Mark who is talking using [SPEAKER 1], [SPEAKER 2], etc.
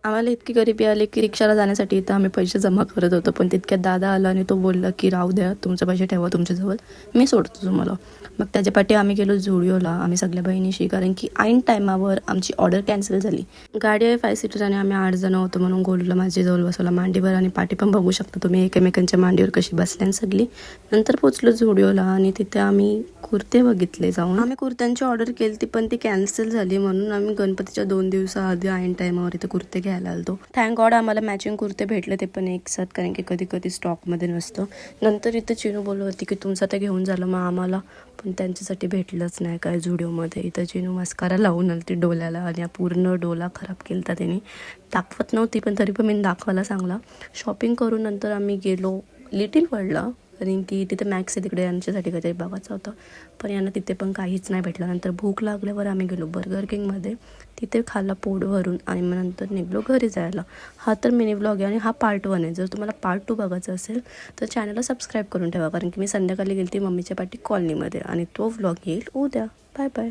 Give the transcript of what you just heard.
[SPEAKER 1] आम्हाला इतकी गरिबी आली की रिक्षाला जाण्यासाठी इथं आम्ही पैसे जमा करत होतो, पण तितक्यात दादा आला आणि तो बोलला की राहू द्या, तुमचे पैसे ठेवा तुमच्याजवळ, मी सोडतो तुम्हाला. मग त्याच्या पाठी आम्ही गेलो झुडिओला, आम्ही सगळ्या बहिणीशी, कारण की ऐन टायमावर आमची ऑर्डर कॅन्सल झाली. गाडी आहे 5 सीटर आणि आम्ही 8 जण होतो, म्हणून गोलूला माझ्याजवळ बसवला मांडीवर आणि पाठी पण बघू शकता तुम्ही एकमेकांच्या मांडीवर कशी बसल्यान सगळी. नंतर पोचलो झुडिओला आणि तिथे आम्ही कुर्ते बघितले जाऊन. आम्ही कुर्त्यांची ऑर्डर केली ती, पण ती कॅन्सल झाली, म्हणून आम्ही गणपतीच्या 2 दिवसाआधी ऐन टायमावर इथे कुर्ते घ्यायला आलतो. थँक गॉड आम्हाला मॅचिंग कुर्ते भेटले, ते पण एक साथ, कारण की कधी कधी स्टॉकमध्ये नसतं. नंतर इथं चिनू बोलत होती की तुमचं ते घेऊन झालं, मग आम्हाला पण त्यांच्यासाठी भेटलंच नाही काय झुडिओमध्ये. इथं चिनू मस्कारा लावून आली ती डोल्याला आणि पूर्ण डोला खराब केला त्यांनी. दाखवत नव्हती पण तरी पण मी दाखवायला सांगला. शॉपिंग करून नंतर आम्ही गेलो लिटिल वर्ल्डला, कारण की तिथे मॅक्स आहे, तिकडे यांच्यासाठी काहीतरी बघायचं होतं, पण यांना तिथे पण काहीच नाही भेटलं. नंतर भूक लागल्यावर आम्ही गेलो बर्गर किंगमध्ये, तिथे खाल्ला पोट भरून आणि मग नंतर निघलो घरी जायला. हा तर मिनी व्लॉग आहे आणि हा पार्ट 1 आहे. जर तुम्हाला पार्ट 2 बघायचं असेल तर चॅनलला सबस्क्राईब करून ठेवा, कारण की मी संध्याकाळी गेली ती मम्मीच्या पाठी कॉलनीमध्ये आणि तो व्लॉग येईल उद्या. Bye bye.